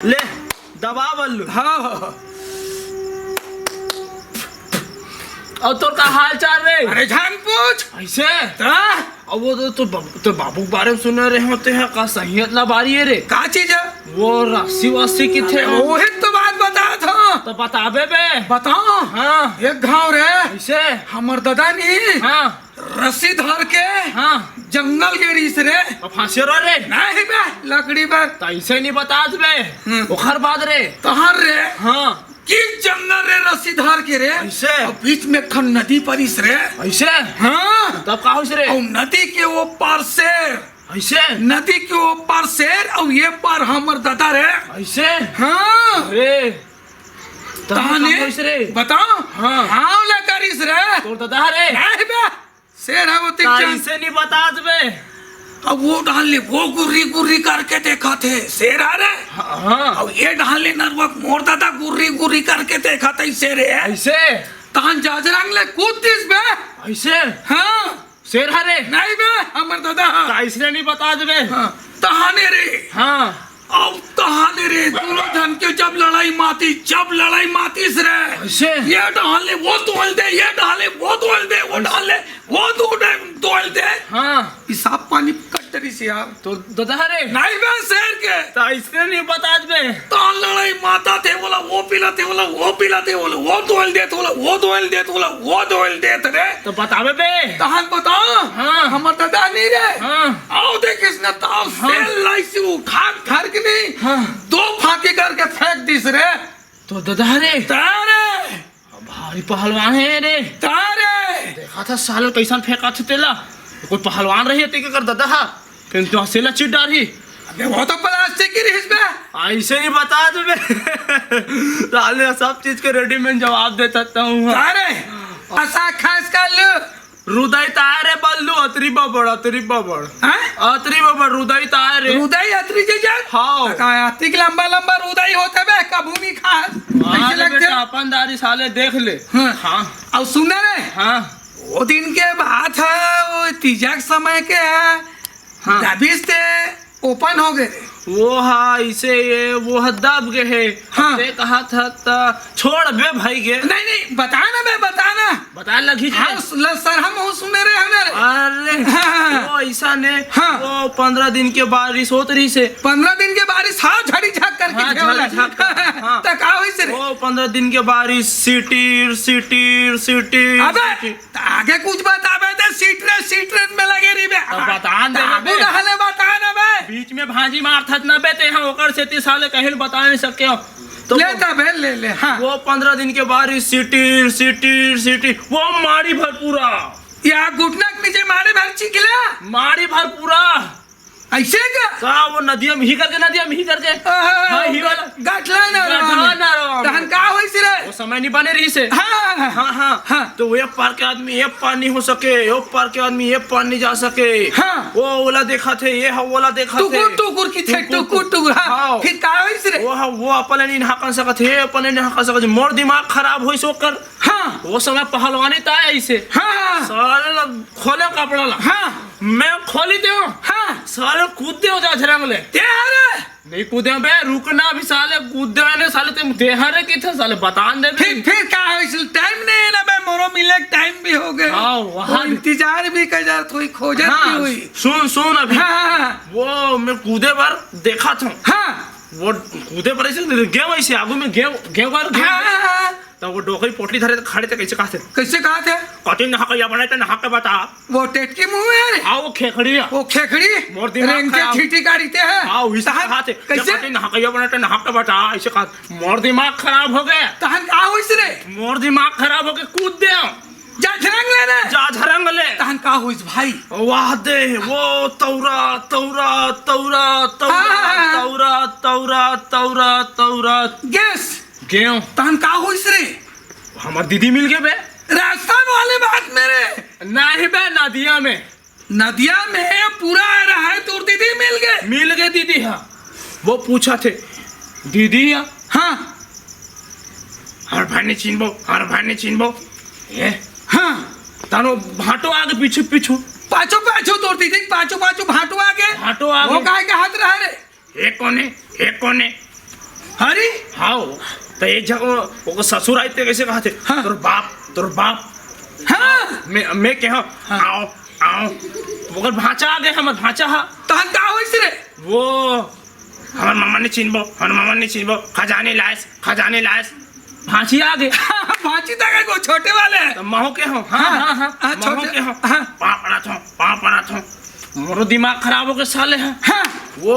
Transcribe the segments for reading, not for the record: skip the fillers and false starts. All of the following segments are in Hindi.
ले दबा बल्लू। हाँ और तो का हाल चाल रे? अरे जान पूछ ऐसे हाँ? अब वो तो बाबू के बारे में सुने रहे होते हैं का सही इतना बारी है रे। का चीज है वो रस्सी वस्सी की थे वही तो बात बता था। तो बताबे बे। बताओ हाँ एक गाँव रे ऐसे हमर दादा नी हाँ रस्सी धर के हाँ जंगल के रिस रे अब फांसी रो रे नहीं बे लकड़ी पर तो ऐसे नहीं बता बे ओखर बाद रे तहर रे हाँ कि जंगल रे रस्सी धर के रे ऐसे और बीच में एक ठन नदी परिस रे ऐसे हाँ तब का होश रे और नदी के वो पार शेर ऐसे नदी के वो पार शेर और ये पार हमर दादा रे ऐसे हाँ रे तब का ताने होश रे बताओ हाँ। हाँ ले करिस रे तोर दादा रे नहीं बे शेर है वो तिक ऐसे नहीं बता बे। अब वो डाले वो गुर्री गुर्री करके देखा थे शेर आ रहे हाँ अब ये डाले नरवक मोर दादा गुर्री गुर्री करके देखा था शेर है ऐसे तान जाजरंग ले कूद दिस बे ऐसे हाँ शेर हरे नहीं बे हमर दादा का इसलिए नहीं बता बे। हाँ तहाने रे हाँ अब तहाने रे दोनों धन के जब लड़ाई माती रे ऐसे ये डाले वो तोल दे ये डाले वो तोल दे वो डाले वो तोल दे हाँ हिसाब पानी कटरी से यार तो दादा रे नहीं बे शेर के तो इसलिए नहीं बता बे। तान लड़ाई माता थे बोला वो पिलाते बोला वो पिलाते बोला वो तोल दे बोला वो तोल दे बोला वो तोल दे रे तो बतावे बे। तहन बताओ हाँ हमर दादा नहीं रे हाँ आओ देख इसने ताव सेल लाई से उठा घर के नहीं हाँ दो फाके करके फेंक दिस रे तो दादा रे तारे भारी पहलवान है रे। तारे देखा था साल कैसा फेंका था तेला कोई पहलवान रही है कर दादा हा फिर तो हसेला चिट डारी अबे वो तो प्लास्टिक की रिस बे ऐसे नहीं बता बे। साले सब चीज के रेडीमेड जवाब दे सकता हूँ। तारे ऐसा खास कर लो रुदय तारे बल्लू अतरी बबड़ हैं अतरी बबड़ रुदय तारे रुदाई अतरी जे जा हाँ का अतिक लंबा लंबा रुदाई होता बे कभू नहीं खा ऐसे लगते बेटा अपन दारी साले देख ले। हाँ। हाँ अब सुने रे हाँ वो दिन के बात है वो तीजा के समय के है हाँ। दबिश से ओपन हो गए वो हाँ इसे ये वो दब गए है। हाँ। ते कहा था छोड़ बे भाई गे नहीं नहीं बताना बे बताना बता लगी हाँ सर हम हो सुने रहे हमारे अरे हाँ। वो ऐसा ने हाँ। वो 15 दिन के बारिश होत रही से 15 दिन के बारिश हाँ झड़ी झक करके हाँ, खेवला। झड़ी झक कर, हाँ। तो का होई से रे वो 15 दिन के बारिश सिटी अबे तो आगे कुछ बताबे तो सीट में लगे रही बे तो बता दे बे। आगू रहले बता ना बे बीच में भाजी मार थत न बेते हैं ओकर से 30 साल कहीं बता नहीं सके हो तो ले तबे ले हाँ वो 15 दिन के बारिश सिटी वो मारी भर पूरा या घुटना के नीचे मारे भर चिकला मारी भर पूरा ऐसे क्या का वो नदिया में ही करके हाँ, ही वाला गठला ना गठला ना रवा। तहन का होई से रे वो समय नहीं बने रही से हाँ हाँ हाँ हाँ। तो वो एक पार के आदमी एक पार नहीं हो सके एक पार के आदमी एक पार नहीं जा सके हाँ। वो ओला देखा थे ये ओला देखा थे टुकुर की थे टुकुर हाँ हाँ। फिर का होई से रे वो अपने नहीं नहा सकत है अपने नहीं नहा सकत मोर दिमाग खराब होई सो कर हाँ वो समय पहलवानी था ऐसे हाँ साले खोले कपड़ा ला हाँ मैं खोली दे हाँ साले कूद दे जा झरंग ले तेरे नहीं कूदे बे रुकना भी साले कूद दे ने साले तुम देहरे की थे साले बतान दे फिर का होई से टाइम नहीं है ना बे मोरो मिले टाइम भी हो गए हाँ, वहाँ इंतजार भी कर जा थोड़ी खोजत भी हाँ, हुई सुन अभी हाँ वो मैं कूदे बार देखा था हाँ वो कूदे पर ऐसे गेव ऐसे आगू में गेव हाँ तो वो डोकरी पोटली धरे खड़े थे कैसे कहा थे कैसे कहा थे कटी नहा के या बनाए थे नहा के बता वो टेटकी मुंह है रे आओ खेखड़ी वो खेखड़ी मोर दिमाग रेंग के खराब। छीटी काढ़ीते हैं आओ इसे कहा थे कैसे कटी नहा के या बनाए थे नहा के बता ऐसे कहा मोर दिमाग खराब हो गया तहन का होई से रे मोर दिमाग खराब हो गया कूद दे जा झरंग ले रे जा झरंग ले तहन का होई भाई वाह दे वो तौरा गैस गेहूं तहन का होई से रे हमार दीदी मिल गए बे रास्ता वाले बात मेरे नहीं बे नदिया में नदिया में पूरा आ रहा है तोर दीदी मिल गए दीदी हाँ वो पूछा थे दीदी हाँ हर भाई ने चिन्हबो ये हाँ तानो भाटो आगे पीछू पाछो तोर दीदी पाछो भाटो आगे भाटो वो आगे काहे के हाथ रहा रे एक कोने अरे हाँ तो एक जगह वो ससुर आते कैसे कहा थे हाँ। तोर बाप हाँ मैं कहा आओ आओ वो भांचा आ गए हमर भांचा हा तहन का होइस रे वो हमर मामा ने चिनबो खजाने लायस भांची आ गए भांची तक को छोटे वाले तो महो के हो हाँ हाँ हाँ हाँ, महो छोटे- के हो हाँ। पाँव पड़ा था मोरो दिमाग खराब हो गए साले हैं हाँ वो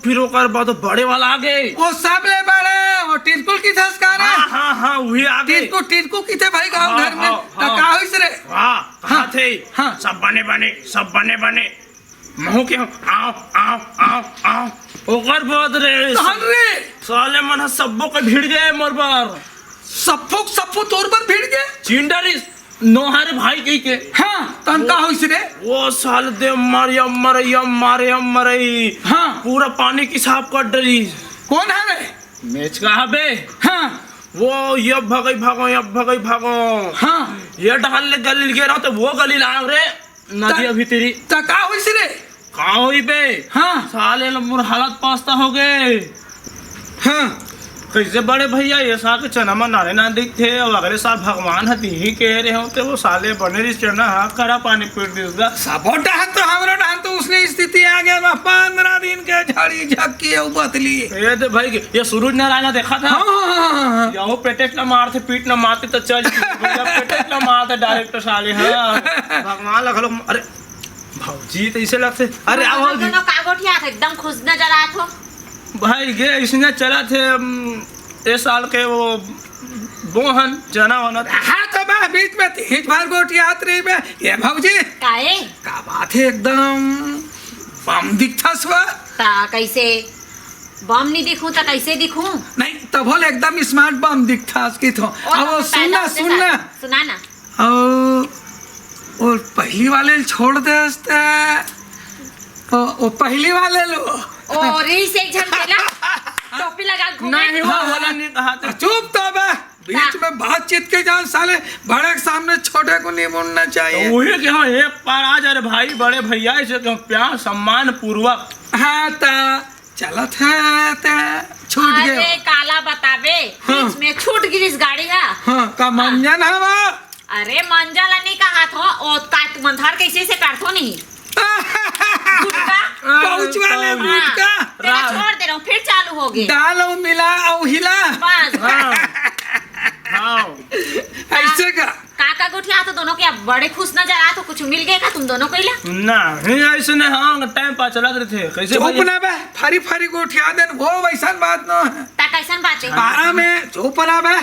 फिर ओकर बाद बड़े वाला आ गए वो सब ले बड़े वो टिरकुल की संस्कार है हाँ वही आ गए टिरकू की थे भाई गांव हाँ, घर में हाँ, तो हाँ। का होइस रे हाँ कहा हाँ, थे हाँ। सब बने महू के हो आओ ओकर बाद रे तहन रे साले मन सबो के भीड़ गए मोर बार सप्पू तोर पर भिड़ गए चिंडरिस नोहारे भाई कही के हाँ तहन का होइस रे वो साल दे मारे हाँ पूरा पानी की साफ कर डरी कौन है रे मैच कहा बे हाँ वो ये भागो हाँ ये डाल ले गली गिर रहा तो वो गली लाओ रे नदी अभी तेरी तो का होइस रे कहा हुई बे हाँ साले मोर हालत पास्ता हो गए हाँ कैसे बड़े भैया ये साल के चना में नारे ना दिख थे और अगले साल भगवान हती ही कह रहे होते वो साले बने रही चना हाँ करा पानी पीट दिसगा सबो डहन तो हमरो डहन तो उसने स्थिति आ गया ना 15 दिन के झाड़ी झक्की है बतली ये तो भाई ये सूरज नारायण देखा था हाँ यहो पेटेट न मारते पीट न मारते तो चल पेटेट न मारते डायरेक्ट साले हाँ भगवान लगलो अरे भाजी तो इसे लगते अरे आओ भाजी दोनों कागोठिया थे एकदम खुश नजर आया था भाई गे इसने चला थे इस साल के वो बोहन चना होना था हाँ तो मैं बीच में तेज भर गोटी आत रही में ये भाजी काहे का बात है एकदम बम दिखता स्वा ता कैसे बम नहीं दिखूं ता कैसे दिखूं नहीं तो बोल एकदम स्मार्ट बम दिखता उसकी तो अब सुना ना और पहली वाले छोड़ दे वो पहली वाले लो और इसे झमकेला टोपी लगा घूमे नहीं वो वाला नहीं कहा था चुप तो बे बीच में बातचीत के जान साले बड़े के सामने छोटे को नहीं बोलना चाहिए वही के हाँ एक बार आ जा रे भाई बड़े भैया इसे क्यों प्यार सम्मान पूर्वक हाँ ता चला था छूट अरे गए काला बताबे हाँ। बीच में छूट गिरिस गाड़ी का हाँ का मंजन है वो अरे मंजला नहीं कहा था ओ का तू मंथार कैसे से काटतो नहीं गुटका पहुंच वाले हाँ, गुटका तेरा छोड़ दे रहा हूँ फिर चालू हो गए डाल और मिला और हिला बस हाँ ऐसे का काका गुठिया तो दोनों के अब बड़े खुश नजर आया तो कुछ मिल गए का तुम दोनों को इला नहीं ऐसे नहीं हाँ टाइम पास चला रहे थे कैसे चुप भैया? ना बे फरी फरी गोठिया देन वो वैसन बात न है ता कैसन बात है बारह में चुप ना बे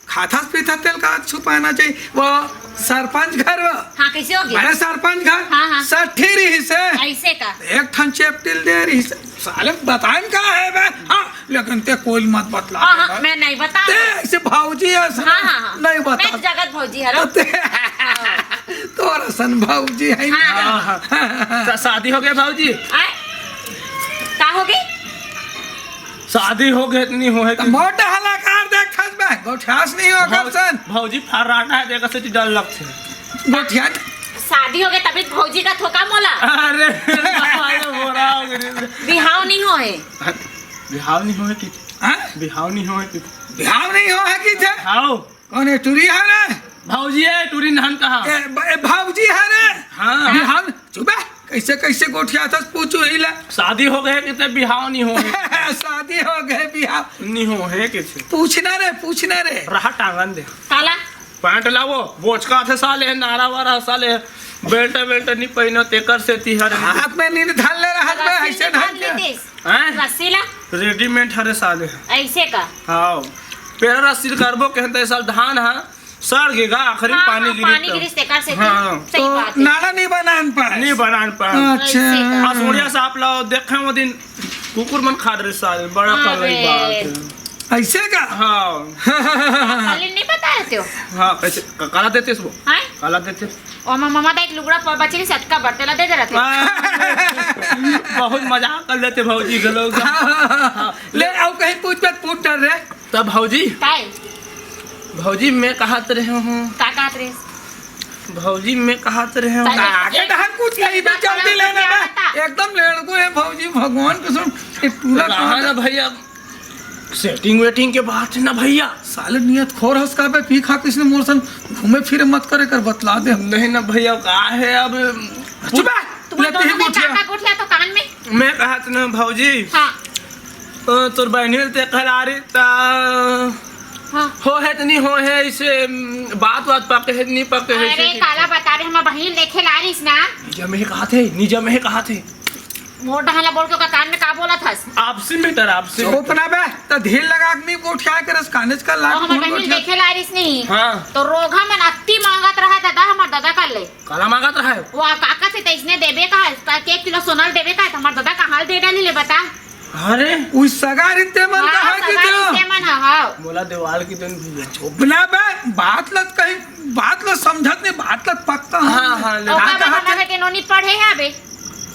खाता पीता तेल का छुपाना चाहिए वो सरपंच घर वो हाँ कैसे हो गया बड़े सरपंच घर हाँ, हाँ। 60 रही से ऐसे का एक ठन चेपटिल दे रही से साले बताएं का है बे हाँ लेकिन ते कोई मत बतला हाँ दे हाँ बे। मैं नहीं बता ते ऐसे भाऊजी ऐसा हाँ हाँ हाँ नहीं मैं बता जगत भौजी हरो तोरा सन भाऊजी है हाँ, हाँ, हाँ। शादी हो गया भाजी आए का हो गई शादी हो गई इतनी हो है कि मोटा हलाकार देख खस बे गोठियास नहीं हो करसन भाजी फर्राटा है देखा से डर लगते गोठिया शादी हो गई तभी भौजी का थोका मोला अरे बोरा हो गया बिहाव नहीं हो है बिहाव नहीं हो कि हाँ बिहाव नहीं हो कि बिहाव नहीं हो है कि थे आओ कौन है टूरी है रे भाजी है टूरी नहन कहा भाऊजी है रे हाँ बिहाव चुप कैसे कैसे गोठिया था पूछो हिला शादी हो गए कि ते बिहाव नहीं हो है शादी हो गए बिहाव नहीं हो है किसी पूछना रे रहा टांगन दे काला पैंट लावो बोचका थे साले नारा वारा साले बेल्ट नहीं पहनो तेकर से तिहर हाथ में नहीं ढाल ले हाथ में ऐसे ढाल के हैं रसीला रेडीमेड हरे साले ऐसे का हाँ पेड़ रस्सी करबो कहते साल धान है सड़ गएगा आखिरी हाँ, पानी पानी गिरी गिरिस तेकर से हाँ। सही तो बात है नाड़ा नहीं बनान पाए नहीं बनान पा अच्छा हाँ सोनिया साहब लाओ देखे वो दिन कुकुर मन खा रहे साले बड़ा कर रही बात है ऐसे का हाँ खाली नहीं बता रहे हो हाँ कैसे काला देते इसको हाँ काला देते और मामा दा एक लुगड़ा पर बच्चे सटका बर्तला दे रहे थे बहुत मजाक कर लेते भाजी के लोग ले आओ कहीं पूछ डर रहे तब भाजी काय भाजी मैं कहात रहे हूँ का कहत रे भाजी मैं कहात रहे हूँ आगे ढाल कुछ कहीं भी जल्दी लेना ना एकदम लड़को है भाऊजी भगवान कसम पूरा कहा ना भैया सेटिंग वेटिंग के बात है ना भैया। साले नियत खोर हंस का बे पी खा किसने मोरसन घूमे फिरे मत करे कर बतला दे। नहीं ना भैया का है अब चुप तुम लेते ही दोनों में गुठिया काका गुठिया तो कान में। मैं कहा था ना भौजी हाँ तोर बहनी ते खलारी ता हाँ। हो है तो नहीं हो है इसे बात पके है नहीं पके है अरे काला बता रहे हमार बहन लेके ला रही ना। निजा में कहा थे मोर ढहला बोल के ओकर कान में का बोला थस। आपसे मीटर आपसे चुप ना बे त ढील लगा के नहीं गुठिया करस कानेज का और लाख हमार बहन लेके ला रही नहीं। हाँ तो रोगा में अत्ती मांगत रहा दादा हमार दादा कर ले। काला मांगा तो है वो काका से तेजने देबे का है ताकि 1 किलो सोनल देबे का है तो हमार दादा का हाल दे डाली ले बता। अरे उस सगारी ते मन का है कि से मन हां बोला देवाल की दिन भी चुप ना बे बात लत कहीं बात लत समझत नहीं बात लत पक्का हाँ ले ओका हमारे के नोनी पढ़े है बे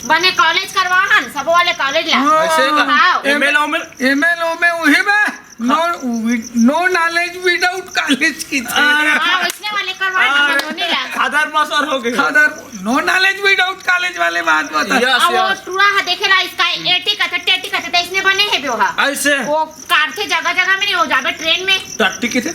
बने कॉलेज करवाहन सब वाले कॉलेज ला। ऐसे का हाँ। एमएलओ में वही बे नो नॉलेज विदाउट कॉलेज की थी। हां उसने वाले करवाहन नोनी ला। आधार मास्टर हो गए खादर नो नॉलेज विदाउट कॉलेज वाले बात बता। यस अब वो यस टूरा हा देखे ला इसका 80 का 30 का तो इसने बने है बेहा। ऐसे वो कार थे जगह जगह में नहीं हो जाबे ट्रेन में। टट्टी की थे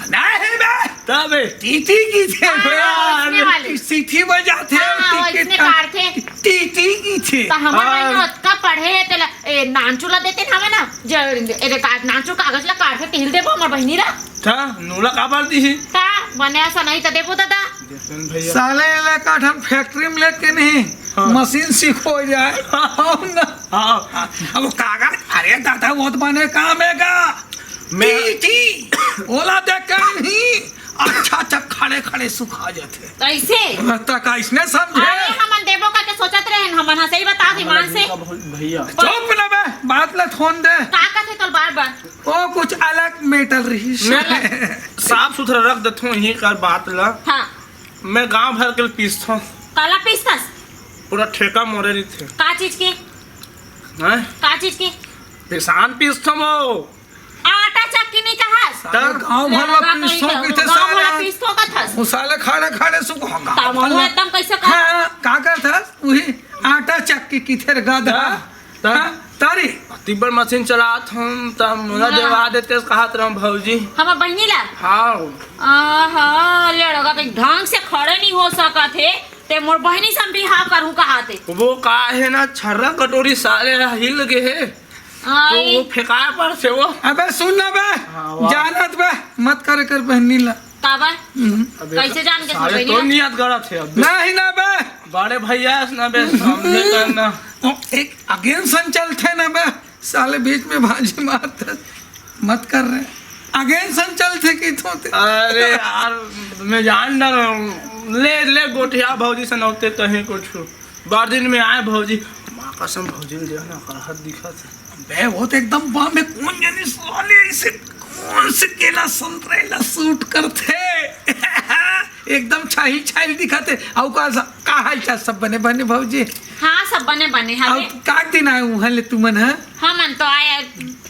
नहीं बे तब टीटी की थे हाँ, उसने वाली। सीटी बजाते हाँ, वो इसने कार थे। टीटी की थे। तो हमारे बहन का पढ़े है तो नानचूला देते हमें ना जो ए नानचू कागज ला कार से टिल देबो हमर बहनी रा था नूला का बालती है का बने ऐसा नहीं तो देबो दादा। भैया साले ले काठन फैक्ट्री में लेके नहीं हाँ। मशीन सीखो जाए हाँ ना हाँ अब कागज अरे दादा वो तो बने काम है का टीटी ओला देख के नहीं अच्छा अच्छा खड़े खड़े सुखा जाते कैसे तक इसने समझे। अरे हमन देबो का के सोचत रहे हमन हंसे ही बता ईमान से भैया चुप ना बे बात ला थोन दे का थे तो बार बार ओ कुछ अलग मेटल रही साफ सुथरा रख देता हूँ यही कर बात ला। हाँ मैं गांव भर के पीसता हूँ काला पीसतस पूरा ठेका मोरे रही थे का चीज के हैं का चीज के किसान पीसता हूँ वो आटा चक्की नहीं कहस गांव भर में पीसो की थे गांव वाला साले पीसतो का थस वो साले खड़े खड़े सुखो तमो एकदम कैसे का हाँ का था वही आटा चक्की की थे गधा हाँ, तारी तिब्बत मशीन चलात हम तब मुला देवा देते कहत रहा भौजी हम बहनी ला हाँ आहा लड़का के ढंग से खड़े नहीं हो सका थे ते मोर बहनी से बिहार करूं कहा थे वो का है ना छर्रा कटोरी साले हिल गए है तो आई वो फेंकाया पर से वो अबे सुन ना बे वाह। जानत बे मत करे कर बहनी ला काबा कैसे जान के साले तो बहनी नियत गलत है अब नहीं ना बे बड़े भैया ना बे समझे करना ओ, एक अगेन संचल थे ना बे साले बीच में भाजी मारते मत कर रहे अगेन संचल थे कि थोते अरे यार मैं जान ना रहा हूँ ले ले गोटिया भौजी से नौते कहीं कुछ बार दिन में आए भौजी माँ कसम भौजी ने देखना करहत दिखा था बे वो तो एकदम बाह में कौन जाने साले ऐसे कौन से केला संतरेला सूट करते एकदम छाई छाई दिखाते औ का हाल चाल सब बने बने भौजी हाँ सब बने बने औ हवे का दिन आए वहाँ ले तुमन है हमन तो आए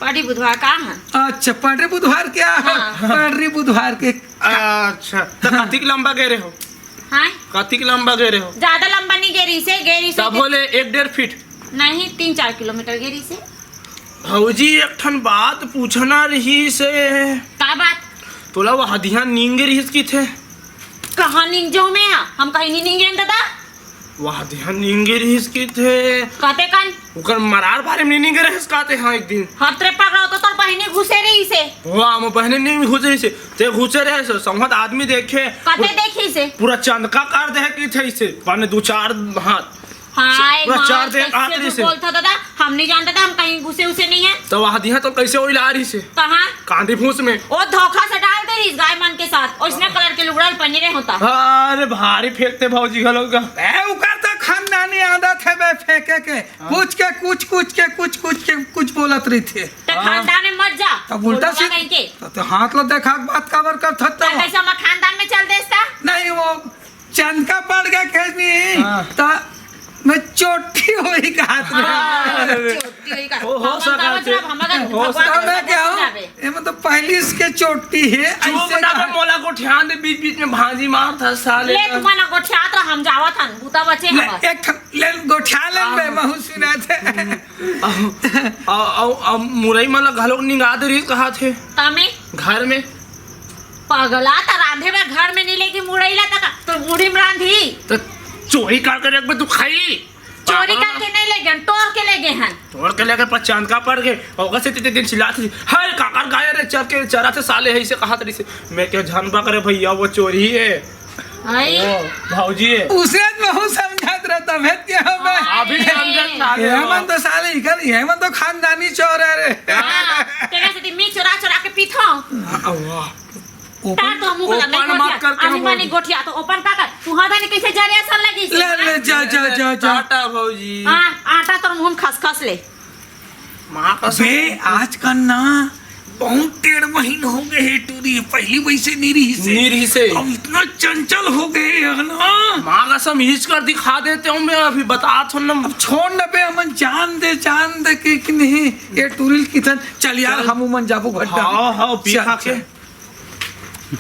पड़ी बुधवार का है अच्छा पढ़े बुधवार क्या है हाँ। पढ़ी बुधवार के अच्छा तो कतिक लंबा गेरे हो हाँ कतिक लंबा गेरे हो ज्यादा लंबा नहीं गेरी से तब बोले 1-1.5 फीट नहीं 3-4 किलोमीटर गेरी से भौजी एक ठन बात पूछना रही से का बात तोला वो हदिया नींगे रही की थे कहाँ निंजो में है हम कहीं नहीं निंगे दादा वो हदिया नींगे रही की थे कहते कन ओकर मरार बारे में नींगे रही कहते हाँ एक दिन हर तरफ पकड़ा तो तोर बहनी घुसे रही से वाह हम बहने नहीं घुसे रही से ते घुसे रहे से संगत आदमी देखे कहते देखी से पूरा चंदका कर दे की थे इसे पाने 2-4 हाथ हाँ पूरा 4 दिन आखिरी से बोलता दादा हम नहीं जानते था हम कहीं घुसे उसे नहीं है तो वह हदिया तो कैसे वही ला रही से कहाँ कांदी फूस में वो धोखा से डाल दे रही इस गाय मन के साथ और इसने कलर के लुगड़ा पहने रहे होता अरे भारी फेंकते भौजी घलों का उकर तो खानदानी आदत है बे फेंके के कुछ बोलत रही थे तो खानदान में मत जा तब उल्टा से कहीं के तो हाथ लो देखा बात काबर कर थत्ता तो कैसे हमारे खानदान में चल देता नहीं वो चंद का पड़ गया खेसनी हाँ। तो मैं चोटी हुई का हाथ में हो सका थे। हो तो मैं क्या हूँ ये मतलब पहले चालीस के चोटी है जो ऐसे बना के कहा- मोला को ध्यान दे बीच बीच में भाजी मार था साले ले तू मना गोठिया तो हम जावत हन भूता बचे ले, हम एक ले गोठा ले बे महू सुना थे मुरई मला घलोक निगा दे रही कहा थे तमे घर में पगला त रांधे में घर में नहीं लेके मुड़ैला तक तो बूढ़ी में रांधी तो चोरी करके एक बार तू खाई चोरी करके नहीं ले गए तोड़ के ले गए हन तोड़ के लेके पचान का पड़ गए और से तीन दिन चिल्लाती थी हाय काकर गाय रे चल के चरा से साले है इसे कहा तरी से मैं क्या जानबा करे भैया वो चोरी है आई ओ भाऊजी है उसे महू समझात रहता भेद क्या हो बे अभी समझत साले हेमंत तो साले इकल हेमंत तो खानदानी चोर है रे तेरा से मी चोरा चोरा के पीथो तार तो मुंह लग ओपन मत करके नहीं मानी गोठिया तो ओपन का कर तू हां दानी कैसे जरे असल लगी ले ले जा जा जा जा टाटा भाऊजी हां आटा तो मुंह में खसखस ले मां का बे आज का ना बहुत 1.5 महीने हो गए है टूरी पहली वैसे नीरी से अब इतना चंचल हो गए है ना मां का सब हिच कर दिखा देते हूं मैं अभी बता थो ना अब छोड़ न पे हमन जान दे के कि नहीं ये टूरिल कितन चल यार हम मन जाबू गड्ढा हाँ हाँ पी चल, खा के चल।